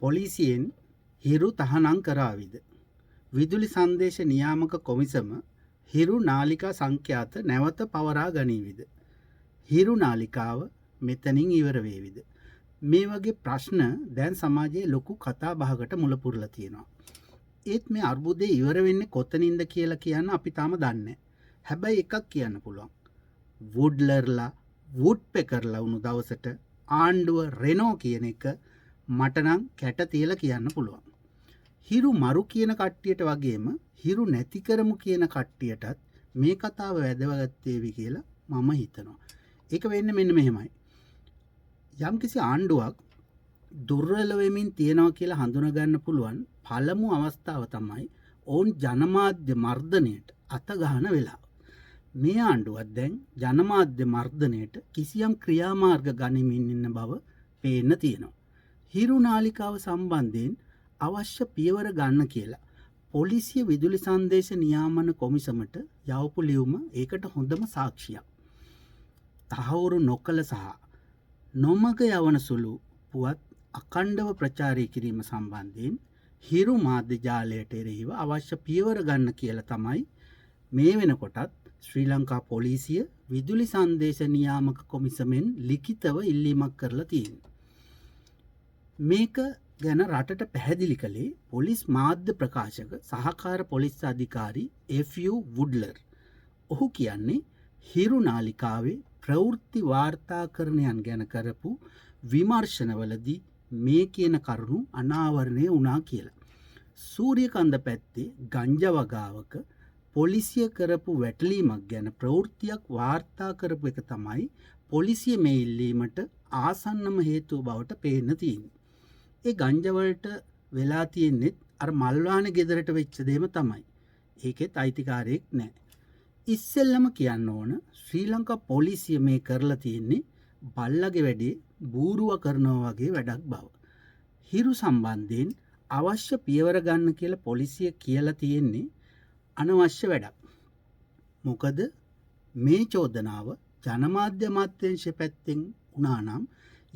පොලිසියෙන් හිරු තහනම් කරාවිද. විදුලි සංදේශ නියාමක කොමිසම හිරු නාලිකා සංඛ්‍යාත නැවත පවරා ගනීවිද. හිරු නාලිකාව මෙතනින් ඉවර වේවිද. මේ වගේ ප්‍රශ්න දැන් සමාජයේ ලොකු කතා බහකට මුලපුරලා තියෙනවා. ඒත් මේ අර්බුදේ ඉවර වෙන්නේ කොතනින්ද කියලා කියන්න අපි තාම දන්නේ. හැබැයි එකක් කියන්න පුළුවන්. වුඩ්ලර්ලා වුඩ් පෙකර්ලා වුණු දවසට ආණ්ඩුව රෙනෝ කියන එක මට නම් කැට තියලා කියන්න පුළුවන්. හිරු මරු කියන කට්ටියට වගේම හිරු නැති කරමු කියන කට්ටියටත් මේ කතාව වැදගත්තේවි කියලා මම හිතනවා. ඒක වෙන්නේ මෙන්න මෙහෙමයි. යම්කිසි ආණ්ඩුවක් දුර්වල වෙමින් තියෙනවා කියලා හඳුනා ගන්න පුළුවන් පළමු අවස්ථාව තමයි ඔවුන් ජනමාධ්‍ය මර්ධනයට අත ගහන වෙලාව. මේ ආණ්ඩුවත් දැන් ජනමාධ්‍ය මර්ධනයට කිසියම් ක්‍රියාමාර්ග ගනිමින් ඉන්න බව පේන්න තියෙනවා. හිරු නාලිකාව සම්බන්ධයෙන් අවශ්‍ය පියවර ගන්න කියලා පොලිසිය විදුලි සංදේශ නියාමන කොමිසමට යවපු ලියුම ඒකට හොඳම සාක්ෂියක්. තහවුරු නොකළ සහ නොමග යවන සුළු පුවත් අඛණ්ඩව ප්‍රචාරය කිරීම සම්බන්ධයෙන් හිරු මාධ්‍ය ජාලයට එරෙහිව අවශ්‍ය පියවර ගන්න කියලා තමයි මේ වෙනකොටත් ශ්‍රී ලංකා පොලිසිය විදුලි සංදේශ නියාමක කොමිසමෙන් ලිඛිතව ඉල්ලීමක් කරලා තියෙනවා. මේක ගැන රටට පැහැදිලි කළේ පොලිස් මාධ්‍ය ප්‍රකාශක සහකාර පොලිස් අධිකාරී F.U. වුඩ්ලර්. ඔහු කියන්නේ හිරු නාලිකාවේ ප්‍රවෘත්ති වාර්තාකරණයන් ගැන කරපු විමර්ශනවලදී මේ කියන කරුණු අනාවරණය වුණා කියලා. සූරියකන්ද පැත්තේ ගංජා වගාවක පොලිසිය කරපු වැටලීමක් ගැන ප්‍රවෘත්තියක් වාර්තා කරපු එක තමයි පොලිසිය මේ ඉල්ලීමට ආසන්නම හේතුව බවට පේන්න තියෙන්නේ. ඒ ගංජවලට වෙලා තියෙන්නේ අර මල්වානේ ගෙදරට වෙච්ච දෙම තමයි. ඒකෙත් අයිතිකාරයෙක් නැහැ. ඉස්සෙල්ලම කියන්න ඕන ශ්‍රී ලංකා පොලිසිය මේ කරලා තියෙන්නේ බල්ලගේ වැඩේ බූරුව කරනවා වගේ වැඩක් බව. හිරු සම්බන්ධයෙන් අවශ්‍ය පියවර ගන්න කියලා පොලිසිය කියලා තියෙන්නේ අනවශ්‍ය වැඩක්. මොකද මේ චෝදනාව ජනමාධ්‍ය අමාත්‍යාංශය පැත්තෙන් වුණා නම්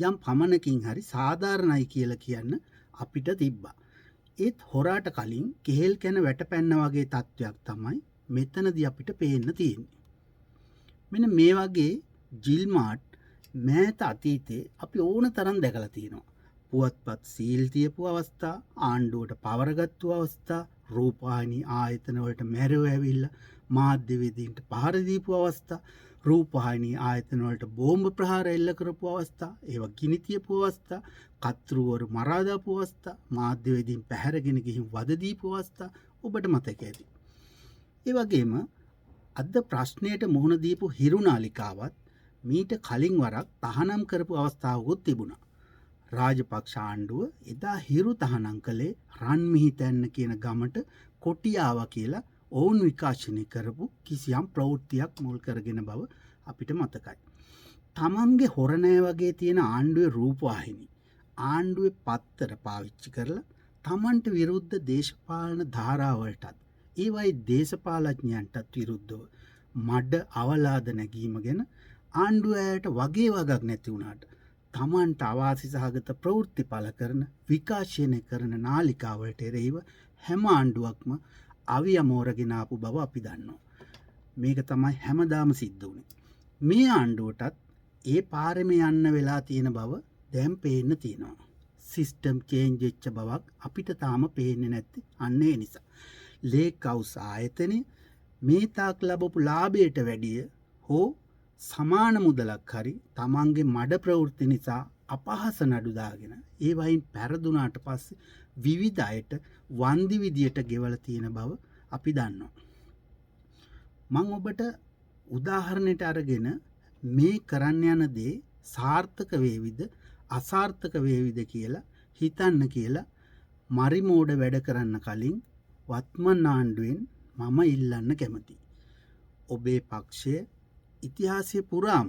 යම් පමණකින් හරි සාධාරණයි කියලා කියන්න අපිට තිබ්බා. ඒත් හොරාට කලින් කෙහෙල් කන වැටපැන්න වගේ තත්ත්වයක් තමයි මෙතනදී අපිට පේන්න තියෙන්නේ. මෙන්න මේ වගේ ජිල්මාට් මෑත අතීතේ අපි ඕන තරම් දැකලා තියෙනවා. පුවත්පත් සීල් තියපු අවස්ථා, ආණ්ඩුවට පවරගත්තු අවස්ථා, රූපවාහිනී ආයතන වලට මැරෙව ඇවිල්ලා මාධ්‍යවේදීන්ට පහර දීපු අවස්ථා, රූපවාහිනී ආයතන වලට බෝම්බ ප්‍රහාර එල්ල කරපු අවස්ථා, ඒවා ගිනි තියපු අවස්ථා, කත්රුවරු මරා දාපු අවස්ථා, මාධ්‍යවේදීන් පැහැරගෙන ගිහින් වද දීපු අවස්ථා ඔබට මතක ඇති. ඒ වගේම අද ප්‍රශ්නයට මුහුණ දීපු හිරු නාලිකාවත් මීට කලින් වරක් තහනම් කරපු අවස්ථාවකුත් තිබුණා. රාජපක්ෂ ආණ්ඩුව එදා හිරු තහනම් කළේ රන්මිහිතැන්න කියන ගමට කොටියාව කියලා ඔවුන් විකාශනය කරපු කිසියම් ප්‍රවෘත්තියක් මුල් කරගෙන බව අපිට මතකයි. තමන්ගේ හොරණෑ වගේ තියෙන ආණ්ඩුවේ රූපවාහිනී, ආණ්ඩුවේ පත්තර පාවිච්චි කරලා තමන්ට විරුද්ධ දේශපාලන ධාරාවලටත් ඒවයි දේශපාලඥයන්ටත් විරුද්ධව මඩ අවලාද නැගීම ගැන ආණ්ඩුව ඇයට වගේ වගක් නැති වුණාට තමන්ට අවාසි සහගත ප්‍රවෘත්ති පළ කරන විකාශනය කරන නාලිකාවලට එරෙහිව හැම ආණ්ඩුවක්ම අවි අමෝරගෙන ආපු බව අපි දන්නවා. මේක තමයි හැමදාම සිද්ධ වුණේ. මේ ආණ්ඩුවටත් ඒ පාරෙම යන්න වෙලා තියෙන බව දැන් පේන්න තියෙනවා. සිස්ටම් චේන්ජ් වෙච්ච බවක් අපිට තාම පේන්නේ නැති අන්න ඒ නිසා. ලේක් හවුස් ආයතනය මේ තාක් ලැබපු ලාභයට වැඩිය හෝ සමාන මුදලක් හරි තමන්ගේ මඩ ප්‍රවෘත්ති නිසා අපහාස නඩු දාගෙන ඒ වයින් පෙරදුනාට පස්සේ විවිධ අයට වන්දි විදියට ගෙවලා තියෙන බව අපි දන්නවා. මම ඔබට උදාහරණයට අරගෙන මේ කරන්න යන දේ සාර්ථක වේවිද අසාර්ථක වේවිද කියලා හිතන්න කියලා මරිමෝඩ වැඩ කරන්න කලින් වත්මන් ආණ්ඩුවෙන් මම ඉල්ලන්න කැමතියි. ඔබේ පක්ෂය ඉතිහාසය පුරාම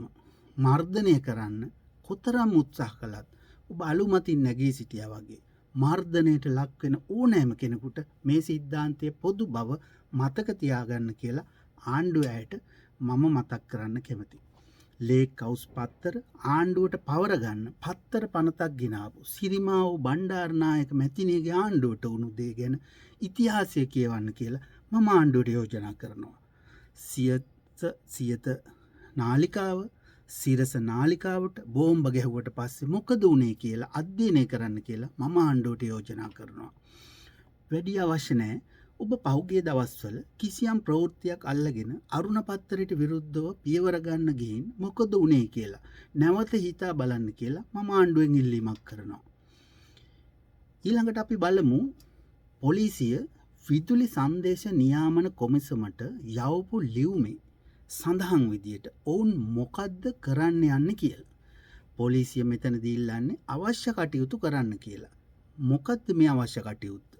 මර්ධනය කරන්න කොතරම් උත්සාහ කළත් ඔබ අලුමතින් නැගී සිටියා වගේ මර්ධනයට ලක් වෙන ඕනෑම කෙනෙකුට මේ සිද්ධාන්තය පොදු බව මතක තියාගන්න කියලා ආණ්ඩුව ඇයට මම මතක් කරන්න කැමතියි. ලේක් හවුස් පත්තර ආණ්ඩුවට පවර ගන්න පත්තර පනතක් ගෙනාවු සිරිමාව් බණ්ඩාරනායක මැතිණියගේ ආණ්ඩුවට වුණු දේ ගැන ඉතිහාසය කියවන්න කියලා මම ආණ්ඩුවට යෝජනා කරනවා. සියත නාලිකාව සිරස නාලිකාවට බෝම්බ ගැහුවට පස්සේ මොකද වුනේ කියලා අධ්‍යයනය කරන්න කියලා මම ආණ්ඩුවට යෝජනා කරනවා. වැඩි අවශ්‍ය නැහැ. ඔබ පහුගිය දවස්වල කිසියම් ප්‍රවෘත්තියක් අල්ලගෙන අරුණ පත්තරයට විරුද්ධව පියවර ගන්න ගිහින් මොකද වුනේ කියලා නැවත හිතා බලන්න කියලා මම ආණ්ඩුවෙන් ඉල්ලීමක් කරනවා. ඊළඟට අපි බලමු පොලිසිය විදුලි සංදේශ නියාමන කොමිසමට යවපු ලියුමේ සඳහන් විදියට ඔවුන් මොකද්ද කරන්න යන්නේ කියලා. පොලිසිය මෙතනදී ඉල්ලන්නේ අවශ්‍ය කටයුතු කරන්න කියලා. මොකද්ද මේ අවශ්‍ය කටයුතු?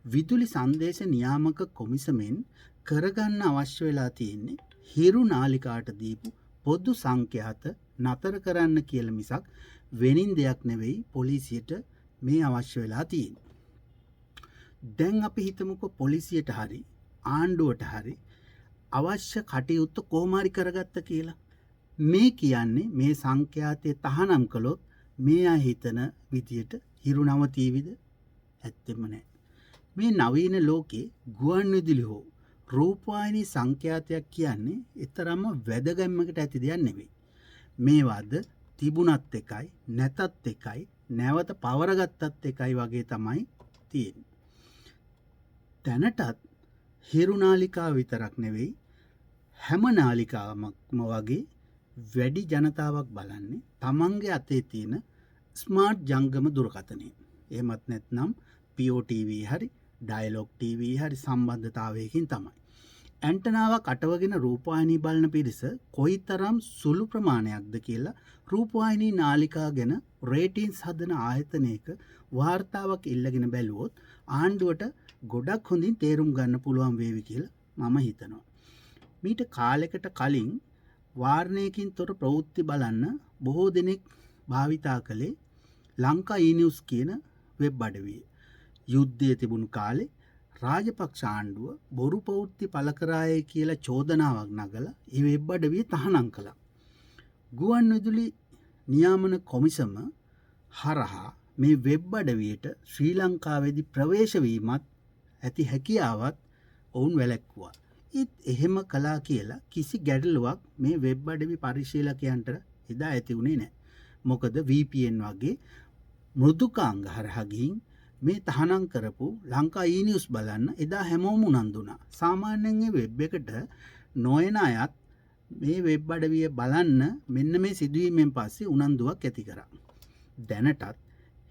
විදුලි සංදේශ නියාමක කොමිසමෙන් කරගන්න අවශ්‍ය වෙලා තියෙන්නේ හිරු නාලිකාට දීපු පොදු සංඛ්‍යාත නතර කරන්න කියලා මිසක් වෙනින් දෙයක් නෙවෙයි පොලිසියට මේ අවශ්‍ය වෙලා තියෙන්නේ. දැන් අපි හිතමුකෝ පොලිසියට හරි ආණ්ඩුවට හරි අවශ්‍ය කටයුතු කොහොම හරි කරගත්ත කියලා. මේ කියන්නේ මේ සංඛ්‍යාතය තහනම් කළොත් මේ අය හිතන විදියට හිරු නවතීවිද? ඇත්තෙම නැහැ. මේ නවීන ලෝකේ ගුවන් විදුලි හෝ රූපවාහිනී සංඛ්‍යාතයක් කියන්නේ ඊතරම්ම වැදගැම්මකට ඇති දෙයක් නෙවෙයි. මේවාද තිබුණත් එකයි නැතත් එකයි නැවත පවරගත්තත් එකයි වගේ තමයි තියෙන්නේ. දැනටත් හිරු නාලිකාව විතරක් නෙවෙයි හැම නාලිකාවක්ම වගේ වැඩි ජනතාවක් බලන්නේ තමන්ගේ අතේ තියෙන ස්මාර්ට් ජංගම දුරකථනය. එහෙමත් නැත්නම් POTV හරි ඩයලොග් TV හරි සම්බන්ධතාවයකින් තමයි. ඇන්ටනාවක් අටවගෙන රූපවාහිනී බලන පිරිස කොයිතරම් සුළු ප්‍රමාණයක්ද කියලා රූපවාහිනී නාලිකා ගැන රේටින්ස් හදන ආයතනයක වාර්තාවක් ඉල්ලගෙන බැලුවොත් ආණ්ඩුවට ගොඩක් හොඳින් තේරුම් ගන්න පුළුවන් වේවි කියලා මම හිතනවා. මීට කාලයකට කලින් වාර්ණයකින් තොර ප්‍රවෘත්ති බලන්න බොහෝ දෙනෙක් භාවිතා කළේ ලංකා e-news කියන වෙබ් අඩවිය. යුද්ධය තිබුණු කාලේ රාජපක්ෂ ආණ්ඩුව බොරු ප්‍රවෘත්ති පළ කරාය කියලා චෝදනාවක් නගලා ඒ වෙබ් අඩවිය තහනම් කළා. ගුවන් විදුලි නියාමන කොමිසම හරහා මේ වෙබ් අඩවියට ශ්‍රී ලංකාවේදී ප්‍රවේශ වීමත් ඇති හැකියාවත් ඔවුන් වැළැක්වුවා. ඒත් එහෙම කළා කියලා කිසි ගැටලුවක් මේ වෙබ් අඩවි පරිශීලකයන්ට එදා ඇති වුණේ නැහැ. මොකද VPN වගේ මෘදුකාංග හරහා ගිහින් මේ තහනම් කරපු ලංකා e-news බලන්න එදා හැමෝම උනන්දු වුණා. සාමාන්‍යයෙන් මේ වෙබ් එකට නොයන අයත් මේ වෙබ් අඩවිය බලන්න මෙන්න මේ සිදුවීමෙන් පස්සේ උනන්දුවක් ඇති කරා. දැනටත්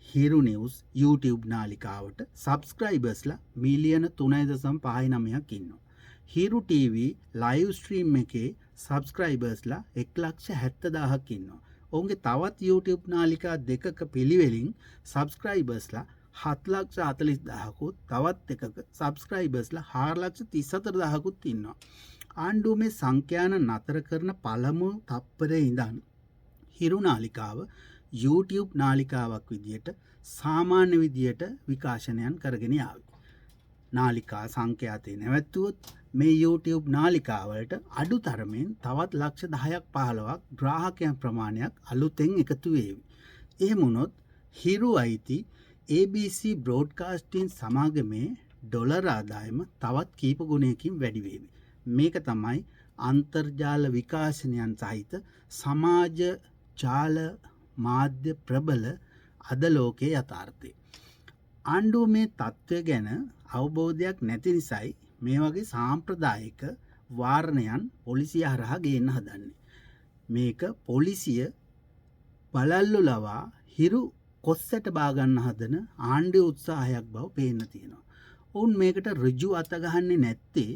හිරු නිවුස් YouTube නාලිකාවට සබ්ස්ක්‍රයිබර්ස්ලා මිලියන 3.59ක් ඉන්නවා. හිරු TV ලයිව් ස්ට්‍රීම් එකේ සබ්ස්ක්‍රයිබර්ස්ලා 1,70,000ක් ඉන්නවා. ඔවුන්ගේ තවත් YouTube නාලිකා දෙකක පිළිවෙලින් සබ්ස්ක්‍රයිබර්ස්ලා 7,40,000කුත් තවත් එකක සබ්ස්ක්‍රයිබර්ස්ලා 4,34,000කුත් ඉන්නවා. ආණ්ඩුව මේ සංඛ්‍යාන නතර කරන පළමු තප්පරේ ඉඳන් හිරු නාලිකාව YouTube නාලිකාවක් විදියට සාමාන්‍ය විදියට විකාශනයන් කරගෙන ආවේ. නාලිකා සංඛ්‍යාතය නැවැත්තුවොත් මේ YouTube නාලිකාවලට අඩු තරමින් තවත් ලක්ෂ 10ක් 15ක් ග්‍රාහකයන් ප්‍රමාණයක් අලුතෙන් එකතු වේවි. එහෙම වුණොත් හිරු අයිති ABC බ්‍රෝඩ්කාස්ටිං සමාගමේ ඩොලර් ආදායම තවත් කීප ගුණයකින් වැඩි වේවි. මේක තමයි අන්තර්ජාල විකාශනයන් සහිත සමාජ ජාල මාධ්‍ය ප්‍රබල අද ලෝකයේ යථාර්ථය. ආණ්ඩුව මේ තත්ත්වය ගැන අවබෝධයක් නැති නිසායි මේ වගේ සාම්ප්‍රදායික වාරණයන් පොලිසිය හරහා ගේන්න හදන්නේ. මේක පොලිසිය බලල්ලු ලවා හිරු කොස්සට බාගන්න හදන ආණ්ඩුවේ උත්සාහයක් බව පේන්න තියෙනවා. ඔවුන් මේකට ඍජු අත ගහන්නේ නැත්තේ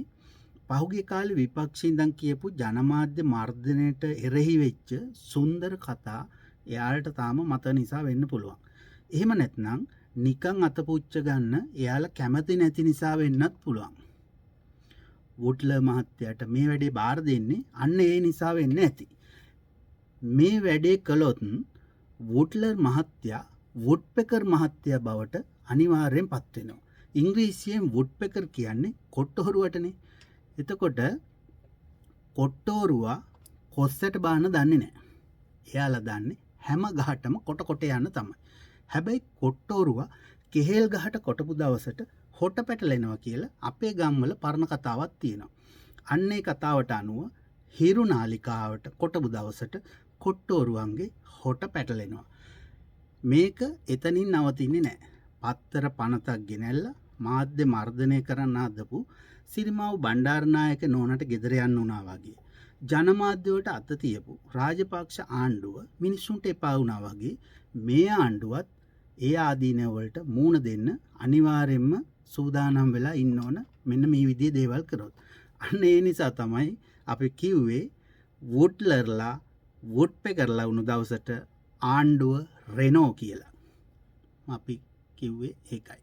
පහුගිය කාලේ විපක්ෂයෙන් ඉඳන් කියපු ජනමාධ්‍ය මර්ධනයට එරෙහි වෙච්ච සුන්දර කතා එයාලට තාම මත නිසා වෙන්න පුළුවන්. එහෙම නැත්නම් නිකන් අතපුච්ච ගන්න එයාලා කැමති නැති නිසා වෙන්නත් පුළුවන්. වුඩ්ලර් මහත්තයාට මේ වැඩේ බාර දෙන්නේ අන්න ඒ නිසා වෙන්න ඇති. මේ වැඩේ කළොත් වුඩ්ලර් මහත්තයා වුඩ්පෙකර් මහත්තයා බවට අනිවාර්යෙන් පත් වෙනවා. ඉංග්‍රීසියෙන් වුඩ්පෙකර් කියන්නේ කොට්ටෝරුවටනේ. එතකොට කොට්ටෝරුවා කොස්සට බාන්න දන්නේ නැහැ. එයාලා දන්නේ හැම ගහටම කොට යන්න තමයි. හැබැයි කොට්ටෝරුව කෙහෙල් ගහට කොටපු දවසට හොට පැටලෙනවා කියලා අපේ ගම්වල පරණ කතාවක් තියෙනවා. අන්න ඒ කතාවට අනුව හිරු නාලිකාවට කොටපු දවසට කොට්ටෝරුවන්ගේ හොට පැටලෙනවා. මේක එතනින් නවතින්නේ නැහැ. පත්තර පනතක් ගෙනැල්ලා මාධ්‍ය මර්ධනය කරන්න හදපු සිරිමාව් බණ්ඩාරනායක නෝනට ගෙදර යන්න වුණා වගේ. ජනමාධ්‍යවලට අත තියපු රාජපක්ෂ ආණ්ඩුව මිනිස්සුන්ට එපා වුණා වගේ මේ ආණ්ඩුවත් ඒ ආදීනව වලට මූණ දෙන්න අනිවාර්යෙන්ම සූදානම් වෙලා ඉන්න ඕන මෙන්න මේ විදිහේ දේවල් කරොත්. අන්න ඒ නිසා තමයි අපි කිව්වේ වුඩ්ලර්ලා වුඩ්පෙකර්ලා වුණු දවසට ආණ්ඩුව රෙනෝ කියලා. අපි කිව්වේ ඒකයි.